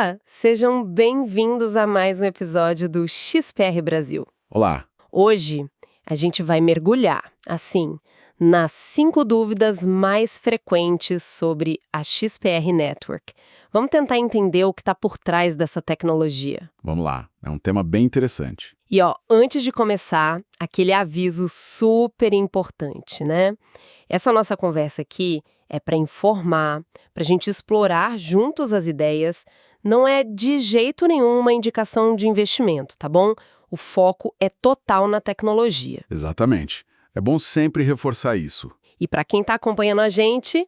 Olá! Sejam bem-vindos a mais um episódio do XPR Brasil. Olá! Hoje a gente vai mergulhar, assim, nas 5 dúvidas mais frequentes sobre a XPR Network. Vamos tentar entender o que está por trás dessa tecnologia. Vamos lá, é um tema bem interessante. E antes de começar, aquele aviso super importante, né? Essa nossa conversa aqui é para informar, para a gente explorar juntos as ideias, não é de jeito nenhum uma indicação de investimento, tá bom? O foco é total na tecnologia. Exatamente. É bom sempre reforçar isso. E para quem está acompanhando a gente,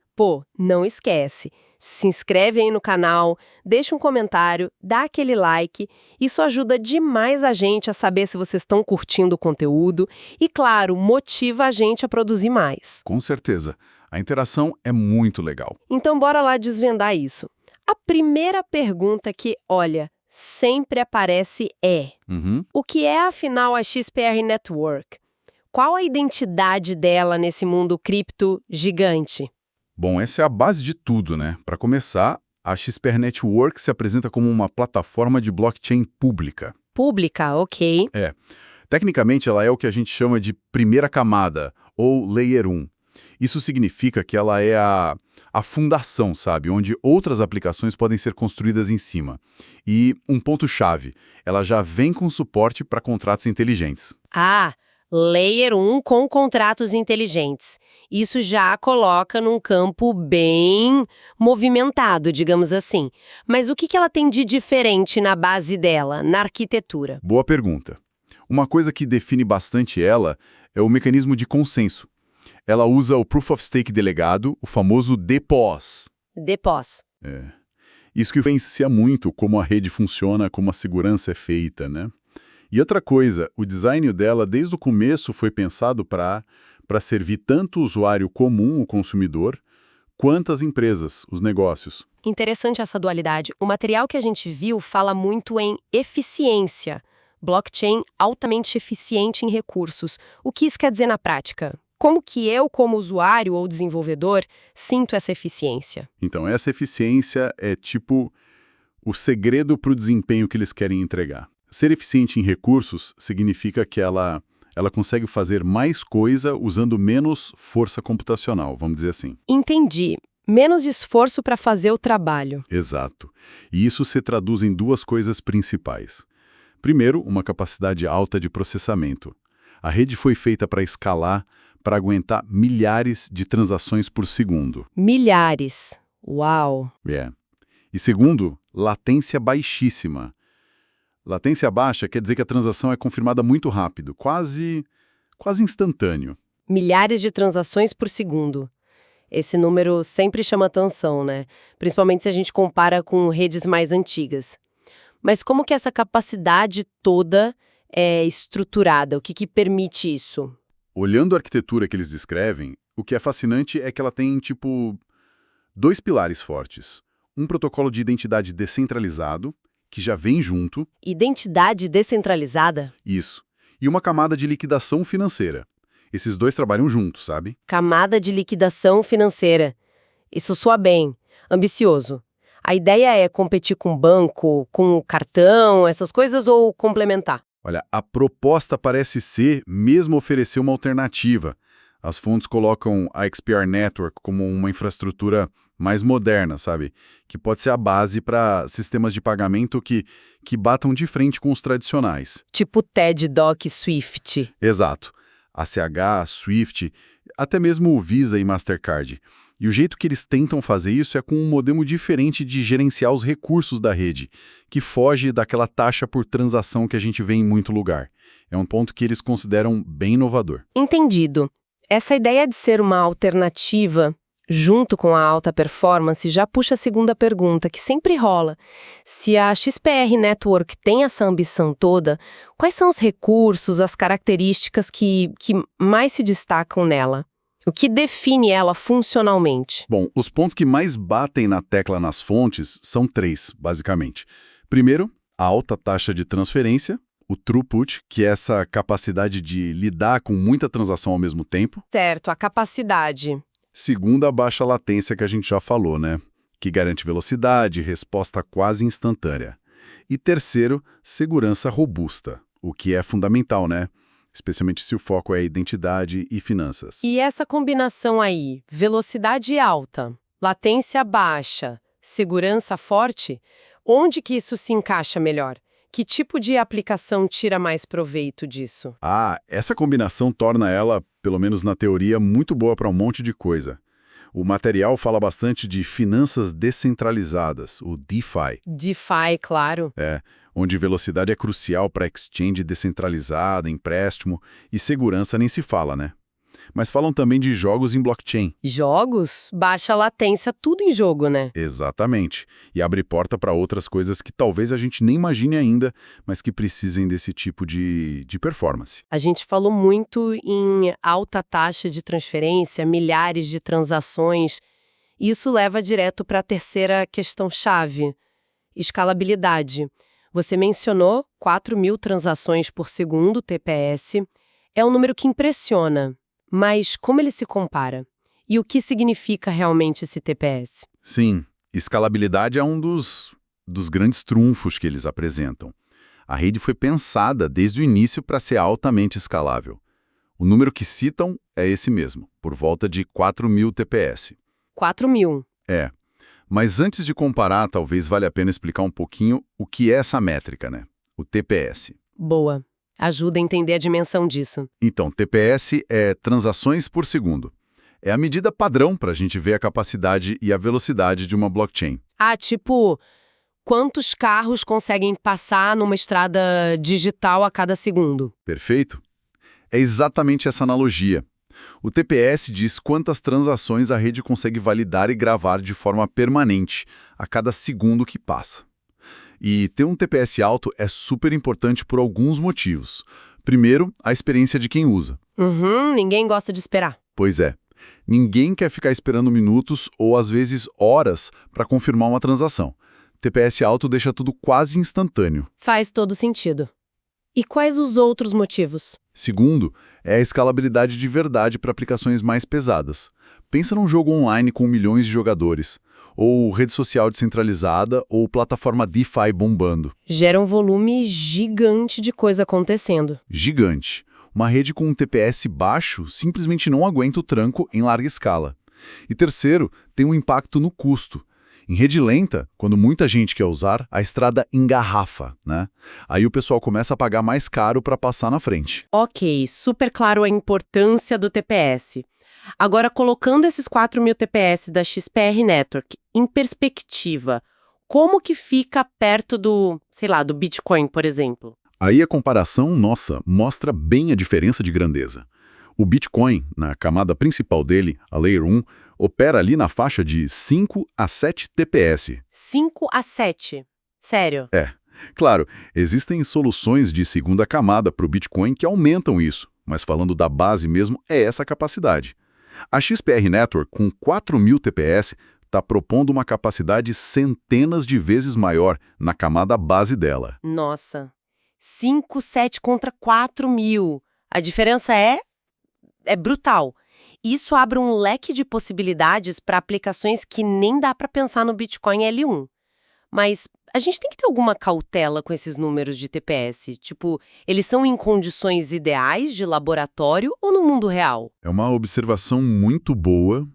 não esquece. Se inscreve aí no canal, deixa um comentário, dá aquele like. Isso ajuda demais a gente a saber se vocês estão curtindo o conteúdo e, claro, motiva a gente a produzir mais. Com certeza. A interação é muito legal. Então, bora lá desvendar isso. A primeira pergunta que, sempre aparece é: o que é, afinal, a XPR Network? Qual a identidade dela nesse mundo cripto gigante? Bom, essa é a base de tudo, né? Para começar, a XPR Network se apresenta como uma plataforma de blockchain pública. Pública, ok. Tecnicamente, ela é o que a gente chama de primeira camada, ou Layer 1. Isso significa que ela é a fundação, sabe? Onde outras aplicações podem ser construídas em cima. E um ponto-chave, ela já vem com suporte para contratos inteligentes. Layer 1 com contratos inteligentes. Isso já a coloca num campo bem movimentado, digamos assim. Mas o que ela tem de diferente na base dela, na arquitetura? Boa pergunta. Uma coisa que define bastante ela é o mecanismo de consenso. Ela usa o Proof of Stake delegado, o famoso DPoS. DPoS. Isso que influencia muito como a rede funciona, como a segurança é feita, né? E outra coisa, o design dela desde o começo foi pensado para servir tanto o usuário comum, o consumidor, quanto as empresas, os negócios. Interessante essa dualidade. O material que a gente viu fala muito em eficiência. Blockchain altamente eficiente em recursos. O que isso quer dizer na prática? Como que eu, como usuário ou desenvolvedor, sinto essa eficiência? Então, essa eficiência é tipo o segredo para o desempenho que eles querem entregar. Ser eficiente em recursos significa que ela consegue fazer mais coisa usando menos força computacional, vamos dizer assim. Entendi. Menos esforço para fazer o trabalho. Exato. E isso se traduz em duas coisas principais. Primeiro, uma capacidade alta de processamento. A rede foi feita para escalar, para aguentar milhares de transações por segundo. Milhares. Uau! E segundo, latência baixíssima. Latência baixa quer dizer que a transação é confirmada muito rápido, quase instantâneo. Milhares de transações por segundo. Esse número sempre chama atenção, né? Principalmente se a gente compara com redes mais antigas. Mas como que essa capacidade toda é estruturada? O que permite isso? Olhando a arquitetura que eles descrevem, o que é fascinante é que ela tem, dois pilares fortes. Um protocolo de identidade descentralizado, que já vem junto. Identidade descentralizada? Isso. E uma camada de liquidação financeira. Esses dois trabalham juntos, sabe? Camada de liquidação financeira. Isso soa bem. Ambicioso. A ideia é competir com banco, com cartão, essas coisas ou complementar? Olha, a proposta parece ser mesmo oferecer uma alternativa. As fontes colocam a XPR Network como uma infraestrutura mais moderna, sabe? Que pode ser a base para sistemas de pagamento que batam de frente com os tradicionais. Tipo TED, DOC, SWIFT. Exato. ACH, SWIFT, até mesmo o Visa e Mastercard. E o jeito que eles tentam fazer isso é com um modelo diferente de gerenciar os recursos da rede, que foge daquela taxa por transação que a gente vê em muito lugar. É um ponto que eles consideram bem inovador. Entendido. Essa ideia de ser uma alternativa, junto com a alta performance, já puxa a segunda pergunta, que sempre rola. Se a XPR Network tem essa ambição toda, quais são os recursos, as características que mais se destacam nela? O que define ela funcionalmente? Bom, os pontos que mais batem na tecla nas fontes são 3, basicamente. Primeiro, a alta taxa de transferência, o throughput, que é essa capacidade de lidar com muita transação ao mesmo tempo. Certo, a capacidade. Segundo, a baixa latência que a gente já falou, né? que garante velocidade e resposta quase instantânea. E terceiro, segurança robusta, o que é fundamental, né? Especialmente se o foco é identidade e finanças. E essa combinação aí, velocidade alta, latência baixa, segurança forte, onde que isso se encaixa melhor? Que tipo de aplicação tira mais proveito disso? Essa combinação torna ela, pelo menos na teoria, muito boa para um monte de coisa. O material fala bastante de finanças descentralizadas, o DeFi. DeFi, claro. Onde velocidade é crucial para exchange descentralizada, empréstimo e segurança nem se fala, né? Mas falam também de jogos em blockchain. Jogos? Baixa latência, tudo em jogo, né? Exatamente. E abre porta para outras coisas que talvez a gente nem imagine ainda, mas que precisem desse tipo de performance. A gente falou muito em alta taxa de transferência, milhares de transações. Isso leva direto para a terceira questão-chave, escalabilidade. Você mencionou 4.000 transações por segundo, TPS. É um número que impressiona. Mas como ele se compara? E o que significa realmente esse TPS? Sim, escalabilidade é um dos grandes trunfos que eles apresentam. A rede foi pensada desde o início para ser altamente escalável. O número que citam é esse mesmo, por volta de 4.000 TPS. 4.000. Mas antes de comparar, talvez valha a pena explicar um pouquinho o que é essa métrica, né? O TPS. Boa. Ajuda a entender a dimensão disso. Então, TPS é transações por segundo. É a medida padrão para a gente ver a capacidade e a velocidade de uma blockchain. Tipo, quantos carros conseguem passar numa estrada digital a cada segundo? Perfeito? É exatamente essa analogia. O TPS diz quantas transações a rede consegue validar e gravar de forma permanente a cada segundo que passa. E ter um TPS alto é super importante por alguns motivos. Primeiro, a experiência de quem usa. Ninguém gosta de esperar. Pois é. Ninguém quer ficar esperando minutos ou, às vezes, horas para confirmar uma transação. TPS alto deixa tudo quase instantâneo. Faz todo sentido. E quais os outros motivos? Segundo, é a escalabilidade de verdade para aplicações mais pesadas. Pensa num jogo online com milhões de jogadores, ou rede social descentralizada, ou plataforma DeFi bombando. Gera um volume gigante de coisa acontecendo. Gigante. Uma rede com um TPS baixo simplesmente não aguenta o tranco em larga escala. E terceiro, tem um impacto no custo. Em rede lenta, quando muita gente quer usar, a estrada engarrafa, né? Aí o pessoal começa a pagar mais caro para passar na frente. Ok, super claro a importância do TPS. Agora, colocando esses 4.000 TPS da XPR Network em perspectiva, como que fica perto do Bitcoin, por exemplo? Aí a comparação, nossa, mostra bem a diferença de grandeza. O Bitcoin, na camada principal dele, a Layer 1, opera ali na faixa de 5 a 7 TPS. 5 a 7? Sério? Claro, existem soluções de segunda camada para o Bitcoin que aumentam isso, mas falando da base mesmo, é essa a capacidade. A XPR Network, com 4.000 TPS, está propondo uma capacidade centenas de vezes maior na camada base dela. Nossa, 5, 7 contra 4.000. A diferença é brutal. Isso abre um leque de possibilidades para aplicações que nem dá para pensar no Bitcoin L1. Mas a gente tem que ter alguma cautela com esses números de TPS. Tipo, eles são em condições ideais de laboratório ou no mundo real? É uma observação muito boa.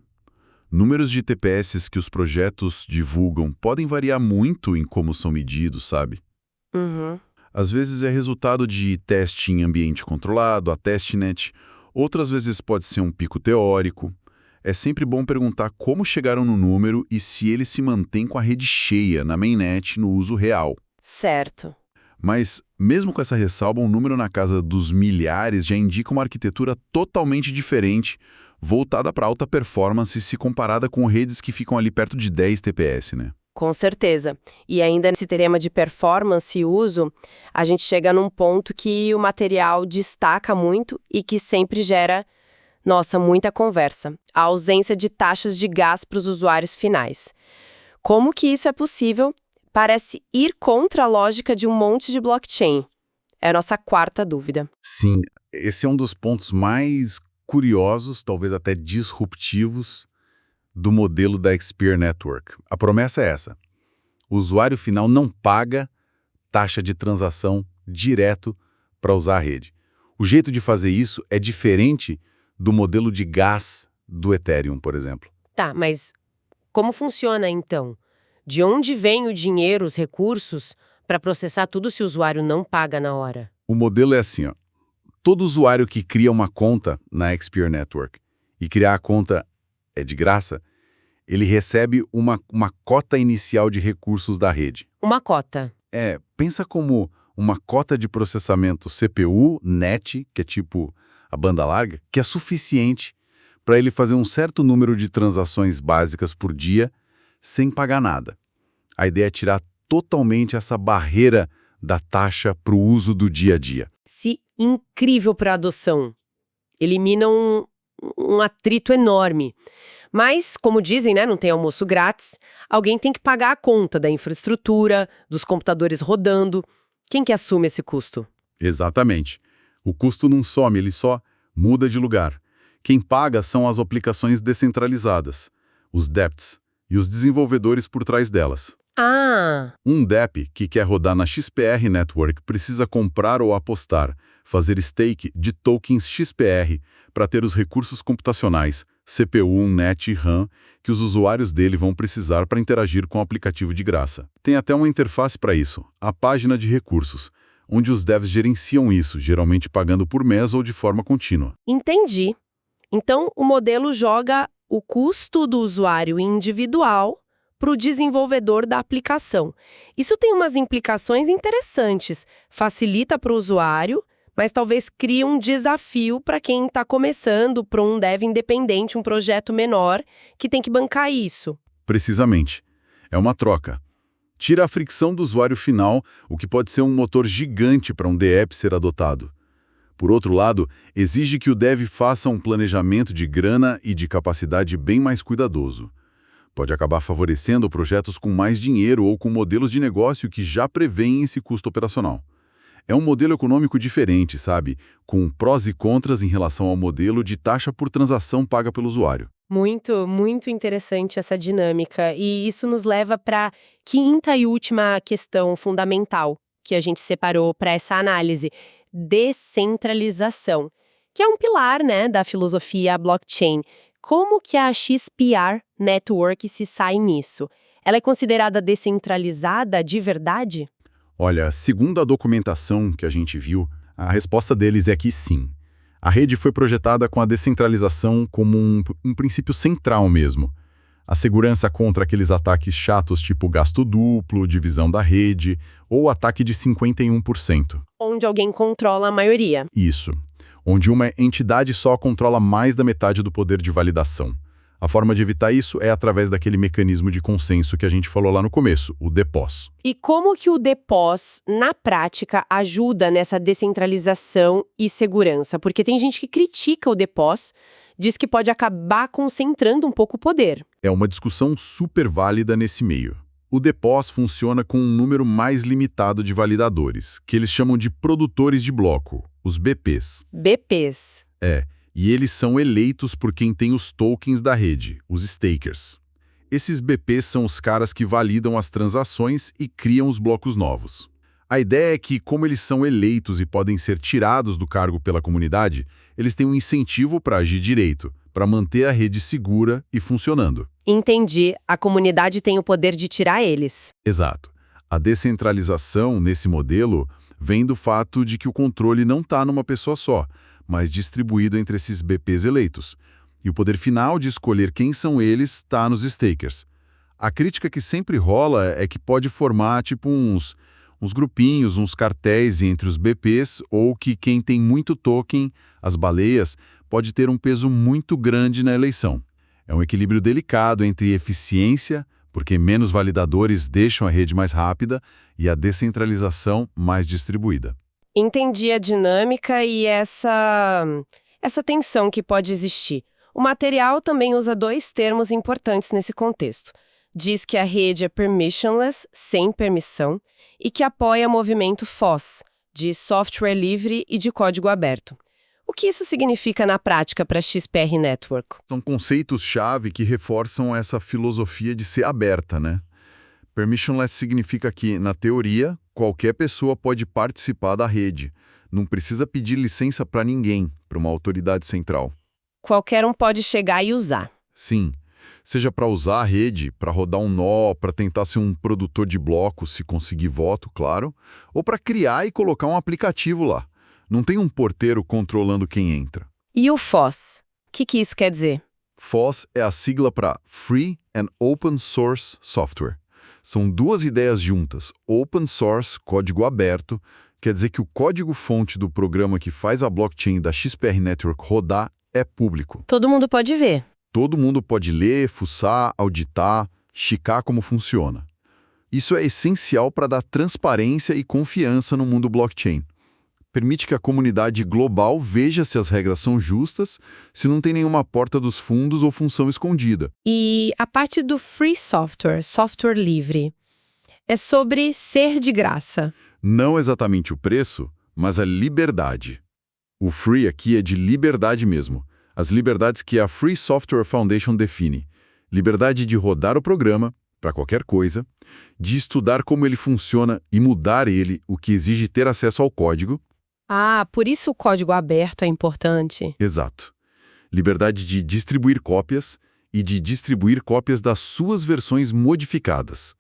Números de TPS que os projetos divulgam podem variar muito em como são medidos, sabe? Às vezes é resultado de teste em ambiente controlado, a testnet. Outras vezes pode ser um pico teórico. É sempre bom perguntar como chegaram no número e se ele se mantém com a rede cheia na mainnet no uso real. Certo. Mas, mesmo com essa ressalva, um número na casa dos milhares já indica uma arquitetura totalmente diferente, voltada para alta performance se comparada com redes que ficam ali perto de 10 TPS, né? Com certeza. E ainda nesse tema de performance e uso, a gente chega num ponto que o material destaca muito e que sempre gera, muita conversa. A ausência de taxas de gás para os usuários finais. Como que isso é possível? Parece ir contra a lógica de um monte de blockchain. É a nossa quarta dúvida. Sim, esse é um dos pontos mais curiosos, talvez até disruptivos, do modelo da Expert Network. A promessa é essa. O usuário final não paga taxa de transação direto para usar a rede. O jeito de fazer isso é diferente do modelo de gás do Ethereum, por exemplo. Tá, mas como funciona então? De onde vem o dinheiro, os recursos, para processar tudo se o usuário não paga na hora? O modelo é assim, ó. Todo usuário que cria uma conta na Expert Network e criar a conta é de graça, ele recebe uma cota inicial de recursos da rede. Uma cota. Pensa como uma cota de processamento CPU, NET, que é tipo a banda larga, que é suficiente para ele fazer um certo número de transações básicas por dia sem pagar nada. A ideia é tirar totalmente essa barreira da taxa para o uso do dia a dia. Incrível para a adoção. Elimina um atrito enorme. Mas, como dizem, né, não tem almoço grátis, alguém tem que pagar a conta da infraestrutura, dos computadores rodando. Quem que assume esse custo? Exatamente. O custo não some, ele só muda de lugar. Quem paga são as aplicações descentralizadas, os DApps, e os desenvolvedores por trás delas. Ah! Um DApp que quer rodar na XPR Network precisa comprar ou apostar, fazer stake de tokens XPR para ter os recursos computacionais, CPU, NET e RAM, que os usuários dele vão precisar para interagir com o aplicativo de graça. Tem até uma interface para isso, a página de recursos, onde os devs gerenciam isso, geralmente pagando por mês ou de forma contínua. Entendi. Então, o modelo joga o custo do usuário individual para o desenvolvedor da aplicação. Isso tem umas implicações interessantes. Facilita para o usuário, mas talvez crie um desafio para quem está começando, para um dev independente, um projeto menor, que tem que bancar isso. Precisamente. É uma troca. Tira a fricção do usuário final, o que pode ser um motor gigante para um DApp ser adotado. Por outro lado, exige que o dev faça um planejamento de grana e de capacidade bem mais cuidadoso. Pode acabar favorecendo projetos com mais dinheiro ou com modelos de negócio que já prevêem esse custo operacional. É um modelo econômico diferente, sabe? Com prós e contras em relação ao modelo de taxa por transação paga pelo usuário. Muito, muito interessante essa dinâmica. E isso nos leva para a quinta e última questão fundamental que a gente separou para essa análise: descentralização, que é um pilar, né, da filosofia blockchain. Como que a XPR Network se sai nisso? Ela é considerada descentralizada de verdade? Olha, segundo a documentação que a gente viu, a resposta deles é que sim. A rede foi projetada com a descentralização como um princípio central mesmo. A segurança contra aqueles ataques chatos tipo gasto duplo, divisão da rede, ou ataque de 51%. Onde alguém controla a maioria. Isso. Onde uma entidade só controla mais da metade do poder de validação. A forma de evitar isso é através daquele mecanismo de consenso que a gente falou lá no começo, o DPoS. E como que o DPoS, na prática, ajuda nessa descentralização e segurança? Porque tem gente que critica o DPoS, diz que pode acabar concentrando um pouco o poder. É uma discussão super válida nesse meio. O DPoS funciona com um número mais limitado de validadores, que eles chamam de produtores de bloco, os BPs. BPs. E eles são eleitos por quem tem os tokens da rede, os stakers. Esses BPs são os caras que validam as transações e criam os blocos novos. A ideia é que, como eles são eleitos e podem ser tirados do cargo pela comunidade, eles têm um incentivo para agir direito, para manter a rede segura e funcionando. Entendi. A comunidade tem o poder de tirar eles. Exato. A descentralização, nesse modelo, vem do fato de que o controle não está numa pessoa só, mas distribuído entre esses BPs eleitos. E o poder final de escolher quem são eles está nos stakers. A crítica que sempre rola é que pode formar tipo uns grupinhos, uns cartéis entre os BPs, ou que quem tem muito token, as baleias, pode ter um peso muito grande na eleição. É um equilíbrio delicado entre eficiência, porque menos validadores deixam a rede mais rápida, e a descentralização mais distribuída. Entendi a dinâmica e essa tensão que pode existir. O material também usa dois termos importantes nesse contexto. Diz que a rede é permissionless, sem permissão, e que apoia o movimento FOSS, de software livre e de código aberto. O que isso significa na prática para a XPR Network? São conceitos-chave que reforçam essa filosofia de ser aberta, né? Permissionless significa que, na teoria, qualquer pessoa pode participar da rede. Não precisa pedir licença para ninguém, para uma autoridade central. Qualquer um pode chegar e usar. Sim, seja para usar a rede, para rodar um nó, para tentar ser um produtor de blocos, se conseguir voto, claro, ou para criar e colocar um aplicativo lá. Não tem um porteiro controlando quem entra. E o FOSS? O que isso quer dizer? FOSS é a sigla para Free and Open Source Software. São duas ideias juntas. Open Source, código aberto, quer dizer que o código-fonte do programa que faz a blockchain da XPR Network rodar é público. Todo mundo pode ver. Todo mundo pode ler, fuçar, auditar, checar como funciona. Isso é essencial para dar transparência e confiança no mundo blockchain. Permite que a comunidade global veja se as regras são justas, se não tem nenhuma porta dos fundos ou função escondida. E a parte do free software, software livre, é sobre ser de graça. Não exatamente o preço, mas a liberdade. O free aqui é de liberdade mesmo. As liberdades que a Free Software Foundation define. Liberdade de rodar o programa, para qualquer coisa, de estudar como ele funciona e mudar ele, o que exige ter acesso ao código. Ah, por isso o código aberto é importante. Exato. Liberdade de distribuir cópias e de distribuir cópias das suas versões modificadas.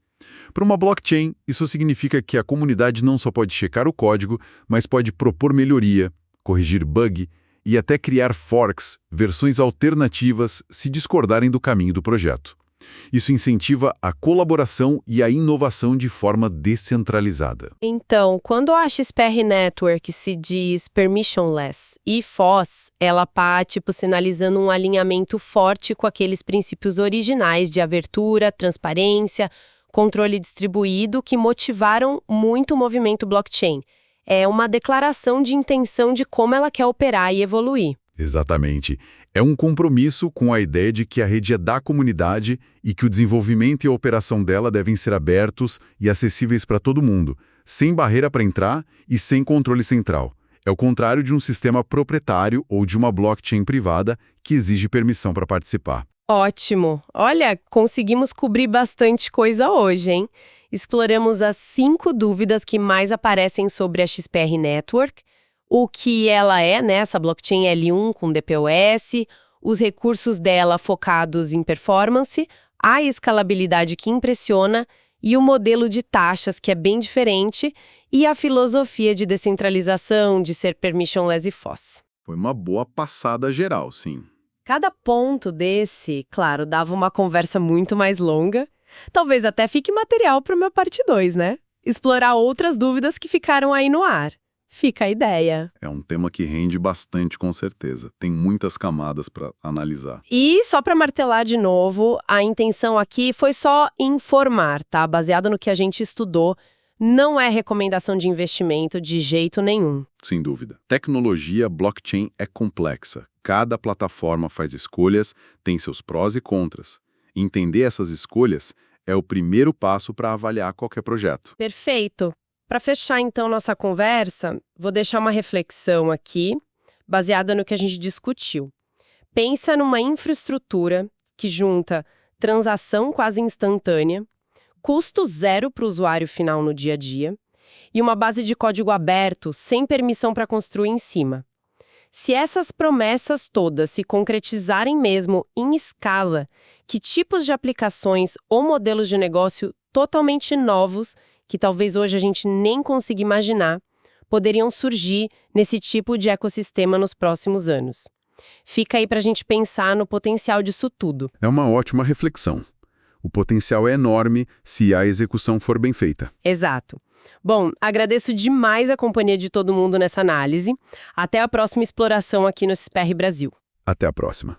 Para uma blockchain, isso significa que a comunidade não só pode checar o código, mas pode propor melhoria, corrigir bug e até criar forks, versões alternativas, se discordarem do caminho do projeto. Isso incentiva a colaboração e a inovação de forma descentralizada. Então, quando a XPR Network se diz permissionless e FOSS, ela está, sinalizando um alinhamento forte com aqueles princípios originais de abertura, transparência, controle distribuído que motivaram muito o movimento blockchain. É uma declaração de intenção de como ela quer operar e evoluir. Exatamente. É um compromisso com a ideia de que a rede é da comunidade e que o desenvolvimento e a operação dela devem ser abertos e acessíveis para todo mundo, sem barreira para entrar e sem controle central. É o contrário de um sistema proprietário ou de uma blockchain privada que exige permissão para participar. Ótimo! Olha, conseguimos cobrir bastante coisa hoje, hein? Exploramos as 5 dúvidas que mais aparecem sobre a XPR Network, o que ela é, né, essa blockchain L1 com DPoS, os recursos dela focados em performance, a escalabilidade que impressiona e o modelo de taxas que é bem diferente e a filosofia de descentralização, de ser permissionless e FOSS. Foi uma boa passada geral, sim. Cada ponto desse, claro, dava uma conversa muito mais longa. Talvez até fique material para uma parte 2, né? Explorar outras dúvidas que ficaram aí no ar. Fica a ideia. É um tema que rende bastante, com certeza. Tem muitas camadas para analisar. E só para martelar de novo, a intenção aqui foi só informar, tá? Baseado no que a gente estudou, não é recomendação de investimento de jeito nenhum. Sem dúvida. Tecnologia blockchain é complexa. Cada plataforma faz escolhas, tem seus prós e contras. Entender essas escolhas é o primeiro passo para avaliar qualquer projeto. Perfeito. Para fechar, então, nossa conversa, vou deixar uma reflexão aqui, baseada no que a gente discutiu. Pensa numa infraestrutura que junta transação quase instantânea, custo zero para o usuário final no dia a dia e uma base de código aberto sem permissão para construir em cima. Se essas promessas todas se concretizarem mesmo em escala, que tipos de aplicações ou modelos de negócio totalmente novos, que talvez hoje a gente nem consiga imaginar, poderiam surgir nesse tipo de ecossistema nos próximos anos. Fica aí para a gente pensar no potencial disso tudo. É uma ótima reflexão. O potencial é enorme se a execução for bem feita. Exato. Bom, agradeço demais a companhia de todo mundo nessa análise. Até a próxima exploração aqui no XPR Brasil. Até a próxima.